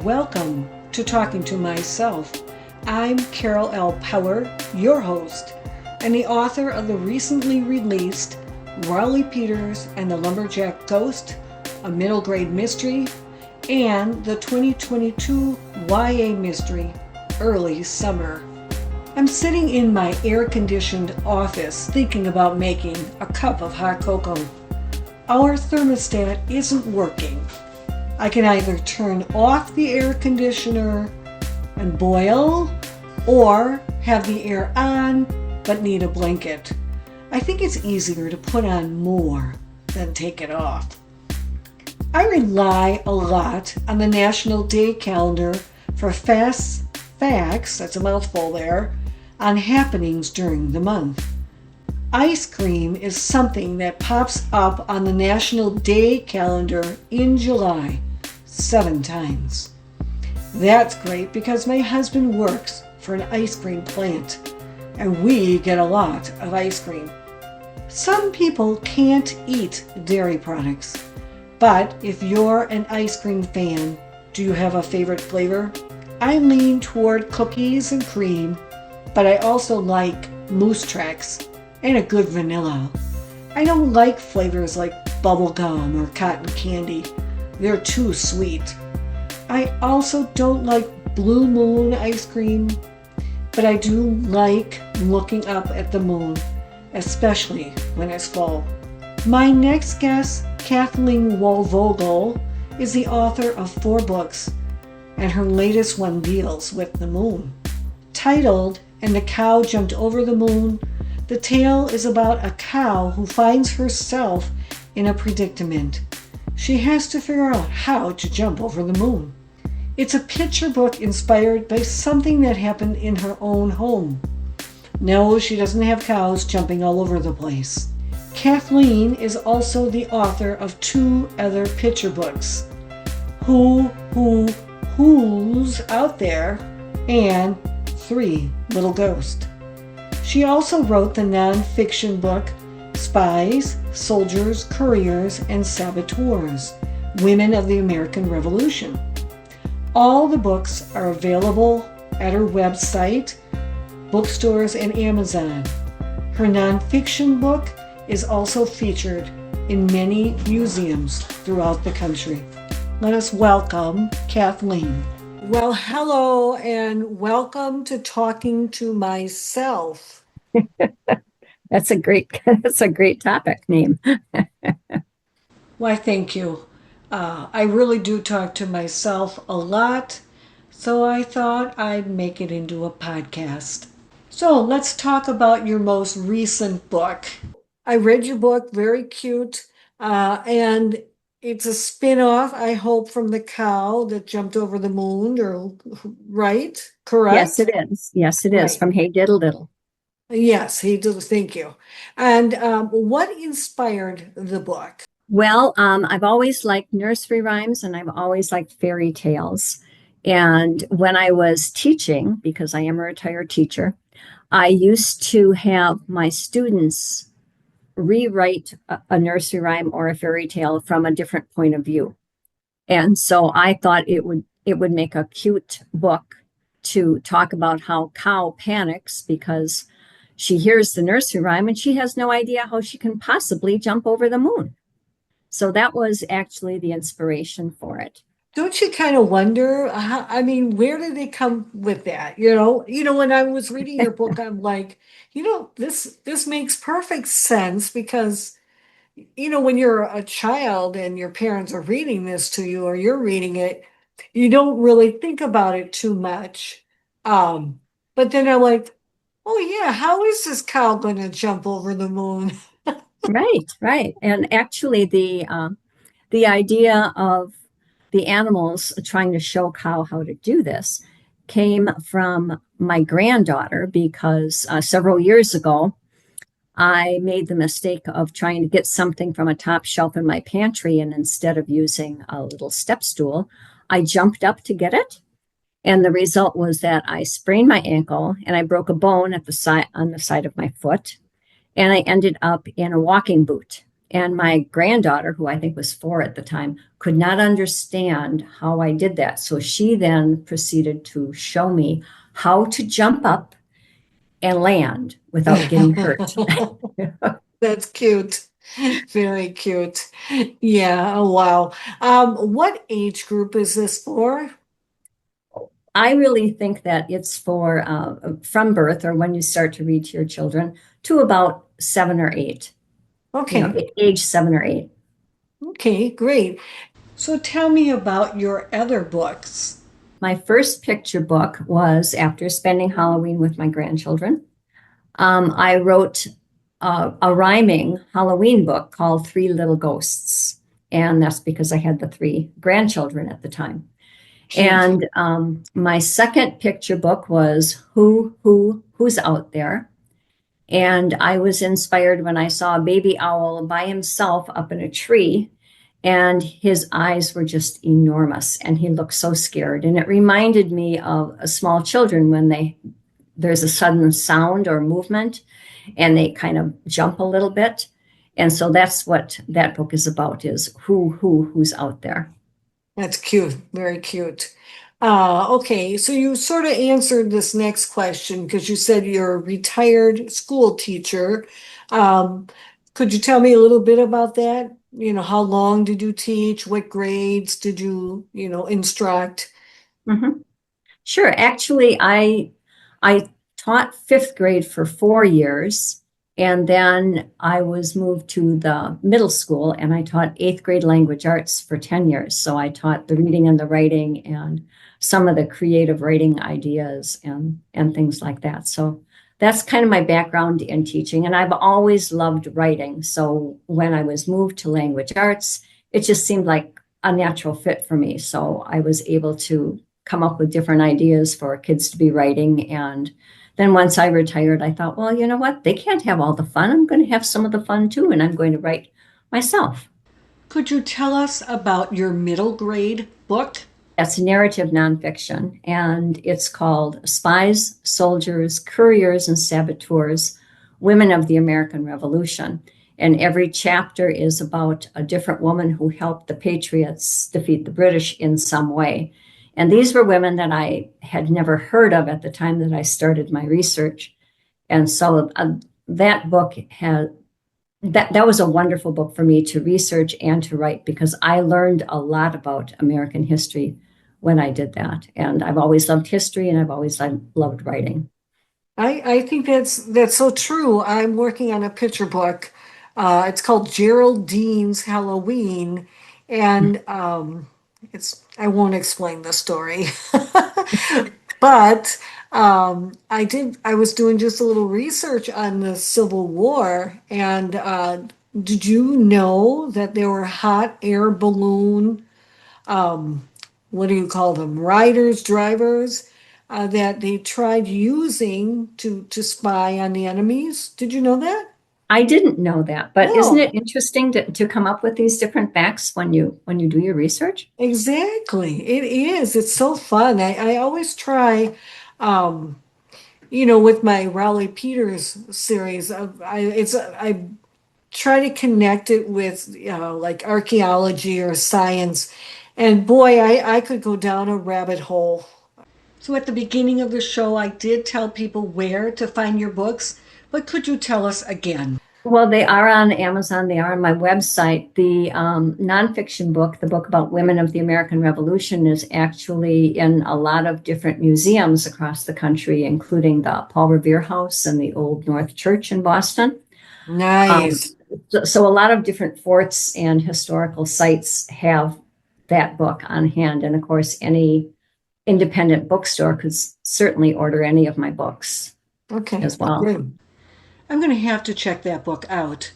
Welcome to Talking to Myself. I'm Carol L. Paur, your host, and the author of the recently released Raleigh Peters and the Lumberjack Ghost, a middle grade mystery, and the 2022 YA mystery, Early Summer. I'm sitting in my air-conditioned office thinking about making a cup of hot cocoa. Our thermostat isn't working. I can either turn off the air conditioner and boil, or have the air on but need a blanket. I think it's easier to put on more than take it off. I rely a lot on the National Day Calendar for fast facts, that's a mouthful there, on happenings during the month. Ice cream is something that pops up on the National Day Calendar in July 7 times. That's great because my husband works for an ice cream plant and we get a lot of ice cream. Some people can't eat dairy products, but if you're an ice cream fan, do you have a favorite flavor? I lean toward cookies and cream, but I also like Moose Tracks and a good vanilla. I don't like flavors like bubble gum or cotton candy. They're too sweet. I also don't like Blue Moon ice cream, but I do like looking up at the moon, especially when it's full. My next guest, Kathleen Waldvogel, is the author of 4 books, and her latest one deals with the moon. Titled, "And the Cow Jumped Over the Moon," the tale is about a cow who finds herself in a predicament. She has to figure out how to jump over the moon. It's a picture book inspired by something that happened in her own home. No, she doesn't have cows jumping all over the place. Kathleen is also the author of 2 other picture books, Who's Out There, and 3 Little Ghosts. She also wrote the non-fiction book Spies, Soldiers, Couriers, and Saboteurs, Women of the American Revolution. All the books are available at her website, bookstores, and Amazon. Her nonfiction book is also featured in many museums throughout the country. Let us welcome Kathleen. Well, hello and welcome to Talking to Myself. That's a great topic name. Why, thank you. I really do talk to myself a lot, so I thought I'd make it into a podcast. So let's talk about your most recent book. I read your book, very cute, and it's a spin-off, I hope, from the cow that jumped over the moon, or right? Yes, Correct? it is. Yes, it is Right. from Hey Diddle Diddle. Yes, he did. Thank you. And what inspired the book? Well, I've always liked nursery rhymes and I've always liked fairy tales. And when I was teaching, because I am a retired teacher, I used to have my students rewrite a nursery rhyme or a fairy tale from a different point of view. And so I thought it would make a cute book to talk about how cow panics because she hears the nursery rhyme and she has no idea how she can possibly jump over the moon. So that was actually the inspiration for it. Don't you kind of wonder how, I mean, where did they come with that? When I was reading your book, I'm like, this makes perfect sense because when you're a child and your parents are reading this to you or you're reading it, you don't really think about it too much. But then I'm like, oh yeah, how is this cow going to jump over the moon? Right, right. And actually, the idea of the animals trying to show cow how to do this came from my granddaughter because several years ago, I made the mistake of trying to get something from a top shelf in my pantry, and instead of using a little step stool, I jumped up to get it. And the result was that I sprained my ankle and I broke a bone at the side on the side of my foot, and I ended up in a walking boot. And my granddaughter, who I think was 4 at the time, could not understand how I did that. So she then proceeded to show me how to jump up and land without getting hurt. That's cute. Very cute. Yeah. Oh, wow. What age group is this for? I really think that it's for from birth or when you start to read to your children to about 7 or 8, Okay. age 7 or 8. Okay, great. So tell me about your other books. My first picture book was after spending Halloween with my grandchildren. I wrote a rhyming Halloween book called Three Little Ghosts. And that's because I had the 3 grandchildren at the time. Cute. And my second picture book was Who's Out There? And I was inspired when I saw a baby owl by himself up in a tree, and his eyes were just enormous, and he looked so scared. And it reminded me of small children when there's a sudden sound or movement, and they kind of jump a little bit. And so that's what that book is about: is who's out there. That's cute. Very cute. Okay, so you sort of answered this next question because you said you're a retired school teacher. Um, could you tell me a little bit about that? How long did you teach? What grades did you, instruct? Mhm. Sure. Actually, I taught 5th grade for 4 years, and then I was moved to the middle school, and I taught 8th grade language arts for 10 years. So I taught the reading and the writing and some of the creative writing ideas and things like that. So that's kind of my background in teaching, and I've always loved writing. So when I was moved to language arts, it just seemed like a natural fit for me. So I was able to come up with different ideas for kids to be writing. And then once I retired, I thought, well, you know what? They can't have all the fun. I'm going to have some of the fun too, and I'm going to write myself. Could you tell us about your middle grade book? That's narrative nonfiction, and it's called Spies, Soldiers, Couriers, and Saboteurs, Women of the American Revolution. And every chapter is about a different woman who helped the Patriots defeat the British in some way. And these were women that I had never heard of at the time that I started my research. And so that book has that was a wonderful book for me to research and to write, because I learned a lot about American history when I did that. And I've always loved history, and I've always loved writing. I think that's so true. I'm working on a picture book. It's called Geraldine's Halloween, and it's I won't explain the story, but I was doing just a little research on the Civil War, and did you know that there were hot air balloon what do you call them, riders, drivers, that they tried using to spy on the enemies? Did you know that? I didn't know that, but isn't Oh, it interesting to come up with these different facts when you do your research? exactly. It is. It's so fun. I always try, um, with my Raleigh Peters series. I try to connect it with like archaeology or science, and boy, I could go down a rabbit hole. So at the beginning of the show, I did tell people where to find your books, but could you tell us again? Well, they are on Amazon. They are on my website. The nonfiction book, the book about women of the American Revolution, is actually in a lot of different museums across the country, including the Paul Revere House and the Old North Church in Boston. Um, Nice. so a lot of different forts and historical sites have that book on hand. And of course, any independent bookstore could certainly order any of my books Okay, as well. great. I'm going to have to check that book out.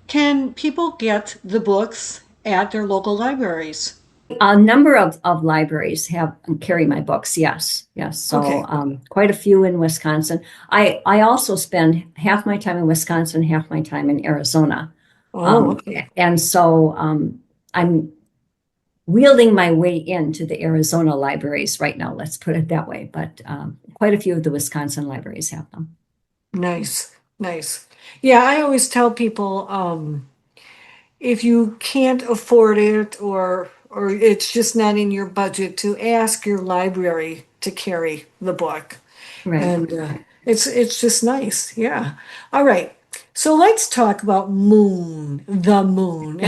Can people get the books at their local libraries? A number of libraries have carry my books. Yes, yes. So Okay. quite a few in Wisconsin. I also spend half my time in Wisconsin, half my time in Arizona, Oh, okay. and so I'm wielding my way into the Arizona libraries right now. Let's put it that way. But quite a few of the Wisconsin libraries have them. Nice. Nice. Yeah, I always tell people, if you can't afford it or it's just not in your budget, to ask your library to carry the book. Right. And it's just nice. Yeah. All right. So let's talk about moon, the moon.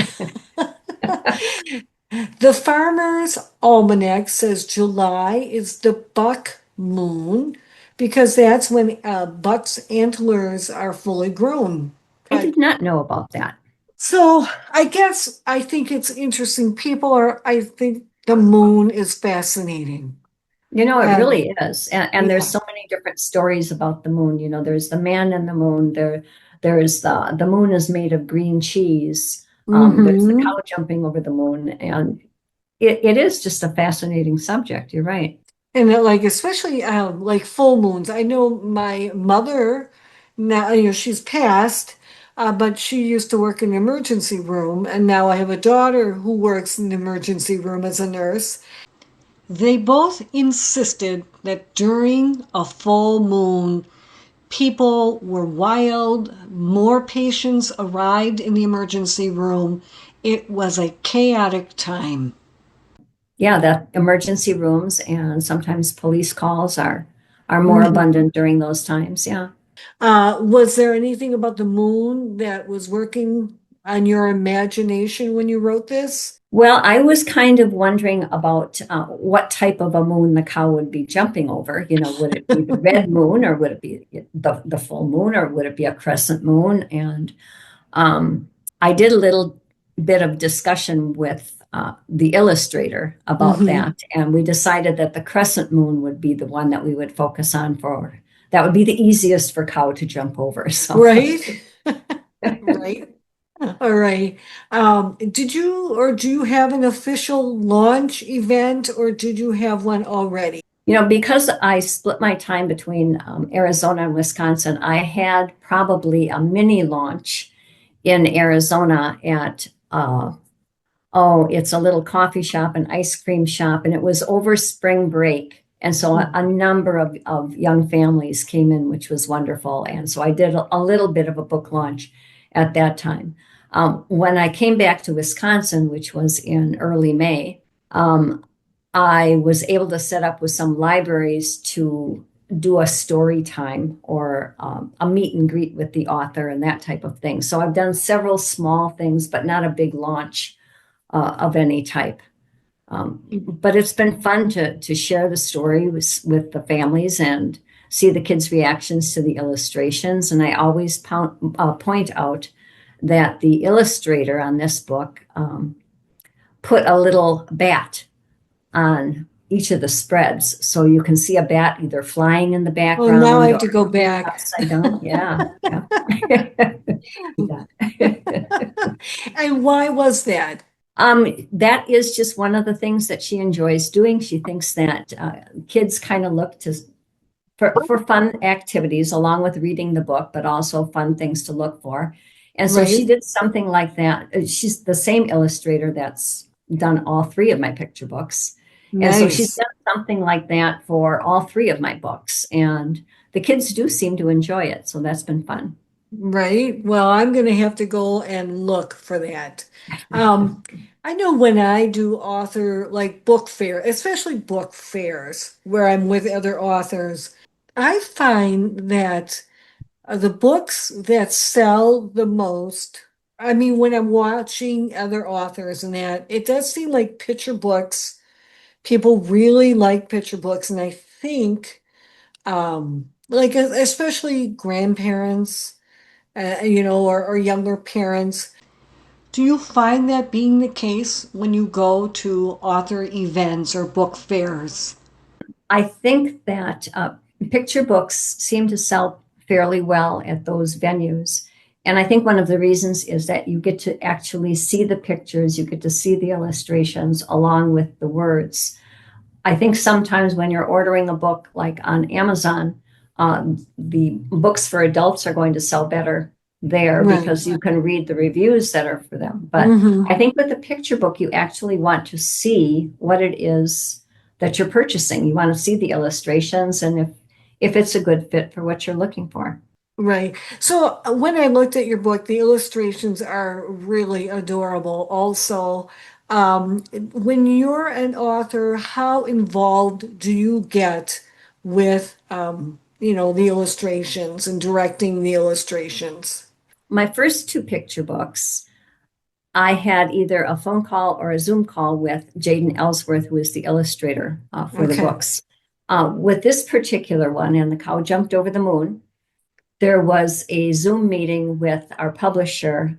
The Farmer's Almanac says July is the buck moon because that's when buck's antlers are fully grown. I did not know about that. So I guess I think it's interesting. I think the moon is fascinating. It And really is. And there's yeah. so many different stories about the moon. There's the man in the moon. There's the moon is made of green cheese. There's the Hmm. cow jumping over the moon. And it is just a fascinating subject. You're right. And like especially like full moons. I know my mother now, she's passed, but she used to work in the emergency room, and now I have a daughter who works in the emergency room as a nurse. They both insisted that during a full moon, people were wild, more patients arrived in the emergency room. It was a chaotic time. Yeah, the emergency rooms and sometimes police calls are more Mhm. abundant during those times. Yeah. Was there anything about the moon that was working on your imagination when you wrote this? Well, I was kind of wondering about what type of a moon the cow would be jumping over. Would it be the red moon, or would it be the full moon, or would it be a crescent moon? And um, I did a little bit of discussion with the illustrator about Hmm. that, and we decided that the crescent moon would be the one that we would focus on for. That would be the easiest for cow to jump over. So. Right? Right. All right. Did you or do you have an official launch event or did you have one already? Because I split my time between Arizona and Wisconsin, I had probably a mini launch in Arizona at, it's a little coffee shop, an ice cream shop, and it was over spring break. And so a number of young families came in, which was wonderful. And so I did a little bit of a book launch at that time. When I came back to Wisconsin, which was in early May, um, I was able to set up with some libraries to do a story time or a meet and greet with the author and that type of thing. So I've done several small things, but not a big launch of any type. But it's been fun to share the story with the families and see the kids' reactions to the illustrations. And I always point out that the illustrator on this book put a little bat on each of the spreads. So you can see a bat either flying in the Oh, now I background have or to go back. upside down. Yeah. Yeah. Yeah. And why was that? That is just one of the things that she enjoys doing. She thinks that kids kind of look to for fun activities along with reading the book, but also fun things to look for. And so she Right? did something like that. She's the same illustrator that's done all three of my picture books. And so she's Nice. done something like that for all three of my books. And the kids do seem to enjoy it. So that's been fun. Right. Well, I'm going to have to go and look for that. Um, I know when I do author like book fair, especially book fairs where I'm with other authors, I find that the books that sell the most, I mean, when I'm watching other authors and that, it does seem like picture books. People really like picture books, and I think like especially grandparents or younger parents. Do you find that being the case when you go to author events or book fairs? I think that picture books seem to sell fairly well at those venues. And I think one of the reasons is that you get to actually see the pictures, you get to see the illustrations along with the words. I think sometimes when you're ordering a book like on Amazon, the books for adults are going to sell better there Right. because you can read the reviews that are for them. But Hmm. I think with the picture book, you actually want to see what it is that you're purchasing. You want to see the illustrations and if it's a good fit for what you're looking for. Right. So when I looked at your book, the illustrations are really adorable. Also, when you're an author, how involved do you get with, the illustrations and directing the illustrations? My first two picture books, I had either a phone call or a Zoom call with Jaden Ellsworth, who is the illustrator for the Okay. books. With this particular one, And the Cow Jumped Over the Moon, there was a Zoom meeting with our publisher,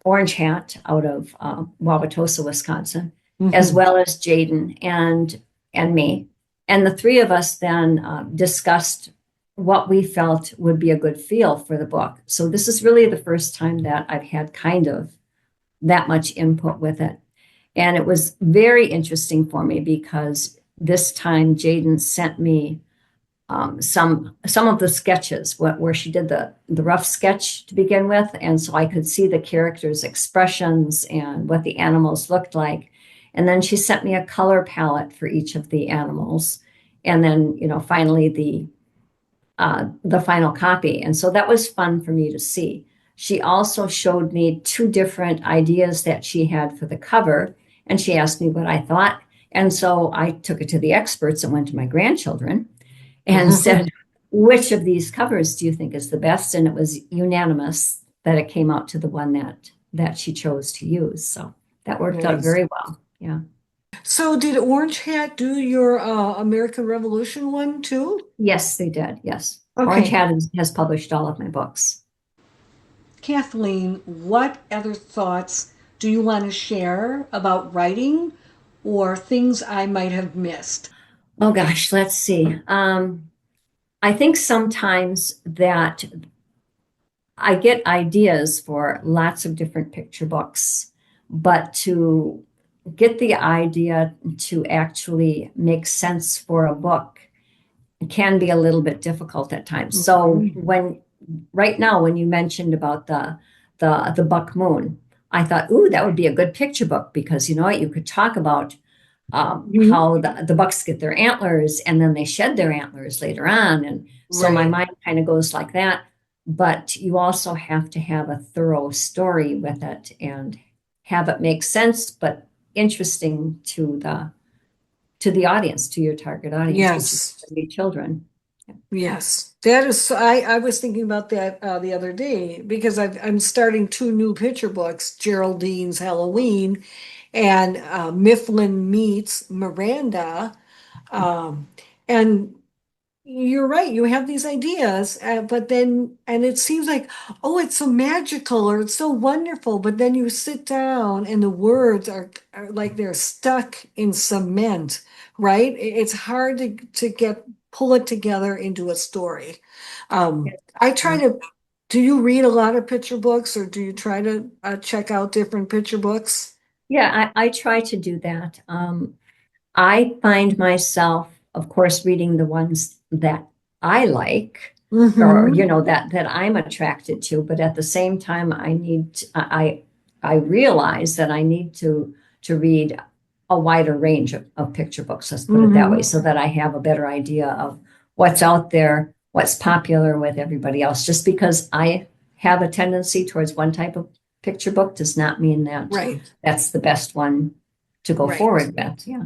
Orange Hat, out of Wauwatosa, Wisconsin, as Hmm. well as Jaden and me. And the three of us then discussed what we felt would be a good feel for the book. So this is really the first time that I've had kind of that much input with it. And it was very interesting for me because this time Jaden sent me some of the sketches where she did the rough sketch to begin with, and so I could see the characters' expressions and what the animals looked like. And then she sent me a color palette for each of the animals, and then finally the final copy. And so that was fun for me to see. She also showed me two different ideas that she had for the cover, and she asked me what I thought. And so I took it to the experts and went to my grandchildren and said, which of these covers do you think is the best? And it was unanimous that it came out to the one that she chose to use. So that worked out Nice. very well. Yeah. So did Orange Hat do your American Revolution one too? Yes, they did. Yes. Orange Okay. Hat has published all of my books. Kathleen, what other thoughts do you want to share about writing or things I might have missed? Oh gosh, let's see. I think sometimes that I get ideas for lots of different picture books, but to get the idea to actually make sense for a book can be a little bit difficult at times. So Mhm. when right now, when you mentioned about the buck moon, I thought, ooh, that would be a good picture book because you know what, you could talk about Mhm. how the bucks get their antlers and then they shed their antlers later on. And so my Right. mind kind of goes like that. But you also have to have a thorough story with it and have it make sense, but interesting to the audience, to your target audience, which is Yes. gonna be children. Yes. That is, I was thinking about that the other day because I'm starting two new picture books, Geraldine's Halloween and Mifflin Meets Miranda. Um, and you're right. You have these ideas, but then, and it seems like, oh, it's so magical or it's so wonderful. But then you sit down and the words are like they're stuck in cement, right? It's hard to pull it together into a story. I try Yeah. to, do you read a lot of picture books or do you try to check out different picture books? Yeah, I try to do that. I find myself, of course, reading the ones that I like or Mm-hmm. that I'm attracted to, but at the same time I realize that I need to read a wider range of picture books, let's put it that way, Mm-hmm. so that I have a better idea of what's out there, what's popular with everybody else. Just because I have a tendency towards one type of picture book does not mean that Right, that's the best one to go right, forward with. Yeah.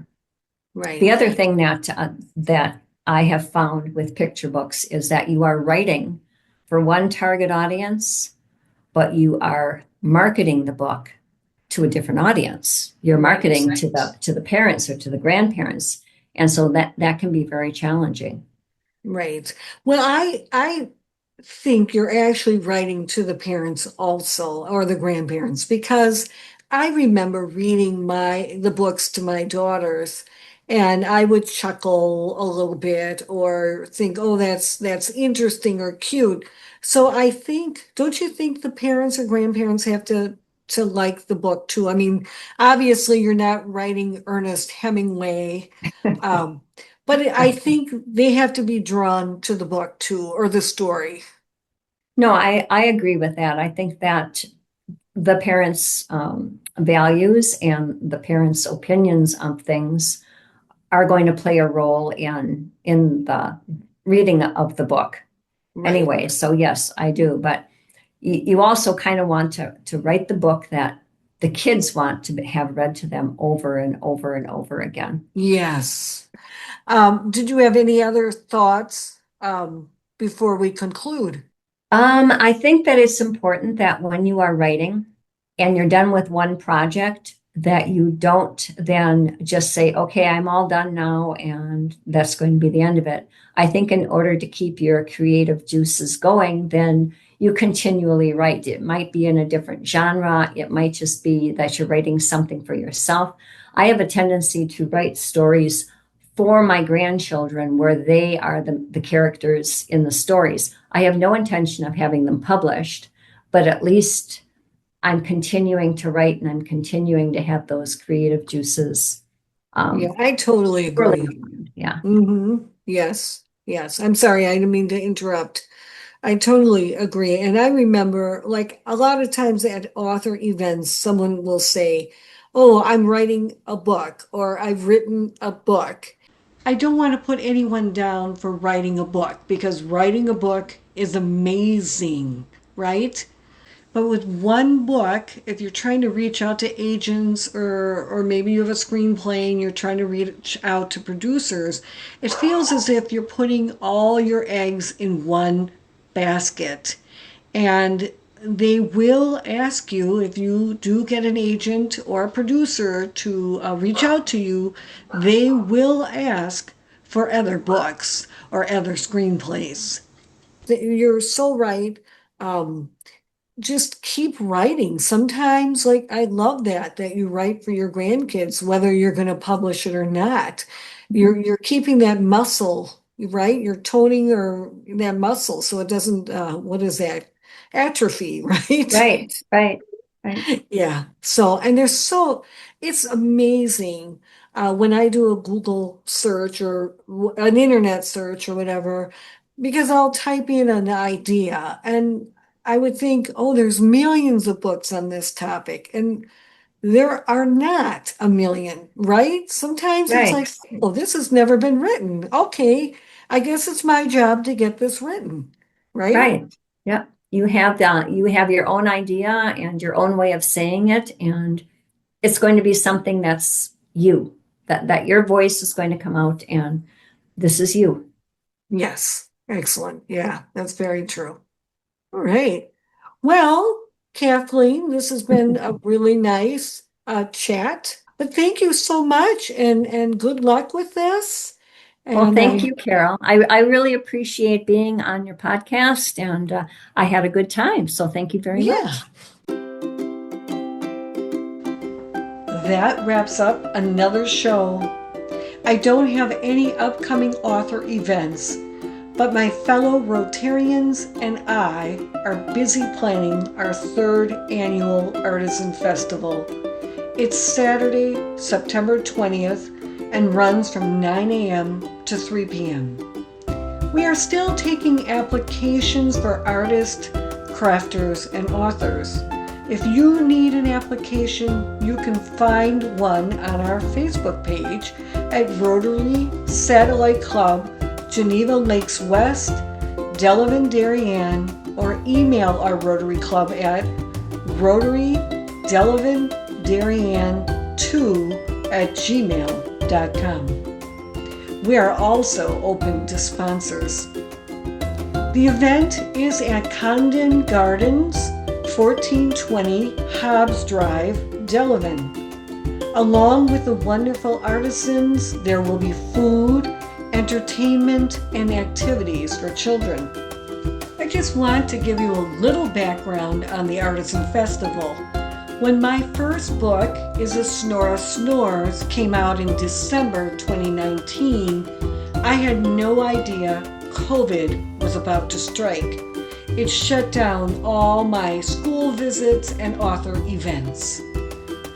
The right. other thing that I have found with picture books is that you are writing for one target audience, but you are marketing the book to a different audience. You're Right. marketing to the parents or to the grandparents, and so that can be very challenging. Right. Well, I think you're actually writing to the parents also, or the grandparents, because I remember reading the books to my daughters, and I would chuckle a little bit or think, oh, that's interesting or cute. So I think, don't you think the parents or grandparents have to like the book too? I mean, obviously you're not writing Ernest Hemingway. Um, but I think they have to be drawn to the book too, or the story. No, I agree with that. I think that the parents' values and the parents' opinions of things are going to play a role in the reading of the book. Right. anyway. So yes, I do. But you also kind of want to write the book that the kids want to have read to them over and over and over again. Yes. Did you have any other thoughts before we conclude? I think that it's important that when you are writing and you're done with one project, that you don't then just say, okay, I'm all done now, and that's going to be the end of it. I think in order to keep your creative juices going, then you continually write. It might be in a different genre, it might just be that you're writing something for yourself. I have a tendency to write stories for my grandchildren where they are the characters in the stories. I have no intention of having them published, but at least I'm continuing to write and I'm continuing to have those creative juices. Yeah, I totally Early agree. on. Yeah. Yes, yes. I'm sorry, I didn't mean to interrupt. I totally agree. And I remember, like, a lot of times at author events, someone will say, oh, I'm writing a book, or I've written a book. I don't want to put anyone down for writing a book because writing a book is amazing, right? But with one book, if you're trying to reach out to agents or maybe you have a screenplay and you're trying to reach out to producers, it feels as if you're putting all your eggs in one basket. And they will ask you, if you do get an agent or a producer to reach out to you, they will ask for other books or other screenplays. You're so right. Um, just keep writing. Sometimes, like, I love that you write for your grandkids, whether you're going to publish it or not. You're keeping that muscle, right? You're toning or that muscle so it doesn't what is that? Atrophy, right? Right, right, right. Yeah. So, and there's so, it's amazing when I do a Google search or an internet search or whatever, because I'll type in an idea and I would think, oh, there's millions of books on this topic. And there are not a million, right? Sometimes it's Right, like, oh, this has never been written. Okay, I guess it's my job to get this written, right? right. Yep. You have your own idea and your own way of saying it, and it's going to be something that's you. That your voice is going to come out and this is you. Yes. Excellent. Yeah, that's very true. All right. Well, Kathleen, this has been a really nice chat. But thank you so much and good luck with this. Well, And thank I you, Carol. I really appreciate being on your podcast, and I had a good time. So thank you very yeah. much. That wraps up another show. I don't have any upcoming author events, but my fellow Rotarians and I are busy planning our third annual Artisan Festival. It's Saturday, September 20th, and runs from 9 a.m. to 3 p.m. We are still taking applications for artists, crafters, and authors. If you need an application, you can find one on our Facebook page at Rotary Satellite Club, Geneva Lakes West, Delavan, Darien, or email our Rotary Club at rotarydelavan2@gmail.com. We are also open to sponsors. The event is at Condon Gardens, 1420 Hobbs Drive, Delavan. Along with the wonderful artisans, there will be food, entertainment, and activities for children. I just want to give you a little background on the Artisan Festival. When my first book, Is a Snora Snores, came out in December 2019, I had no idea COVID was about to strike. It shut down all my school visits and author events.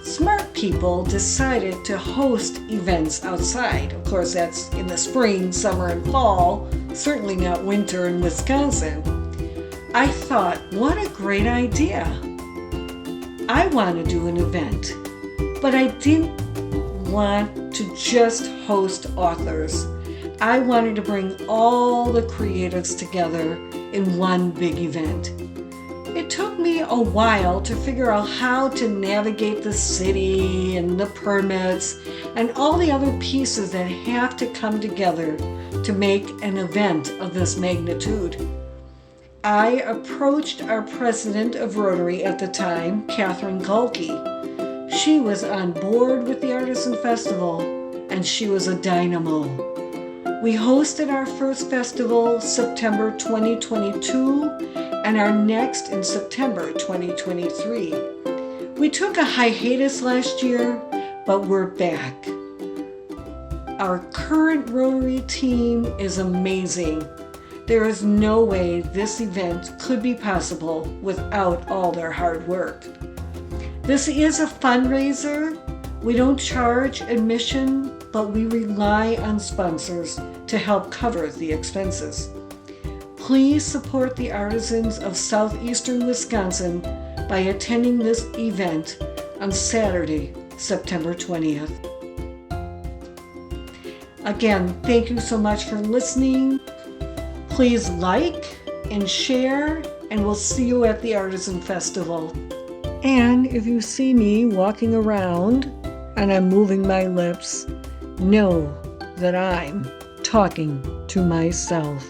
Smart people decided to host events outside. Of course, that's in the spring, summer, and fall, certainly not winter in Wisconsin. I thought, what a great idea. I want to do an event, but I didn't want to just host authors. I wanted to bring all the creatives together in one big event. It took me a while to figure out how to navigate the city and the permits and all the other pieces that have to come together to make an event of this magnitude. I approached our president of Rotary at the time, Kathleen Waldvogel. She was on board with the Artisan Festival, and she was a dynamo. We hosted our first festival September 2022 and our next in September 2023. We took a hiatus last year, but we're back. Our current Rotary team is amazing. There is no way this event could be possible without all their hard work. This is a fundraiser. We don't charge admission, but we rely on sponsors to help cover the expenses. Please support the artisans of southeastern Wisconsin by attending this event on Saturday, September 20th. Again, thank you so much for listening. Please like and share, and we'll see you at the Artisan Festival. And if you see me walking around and I'm moving my lips, know that I'm talking to myself.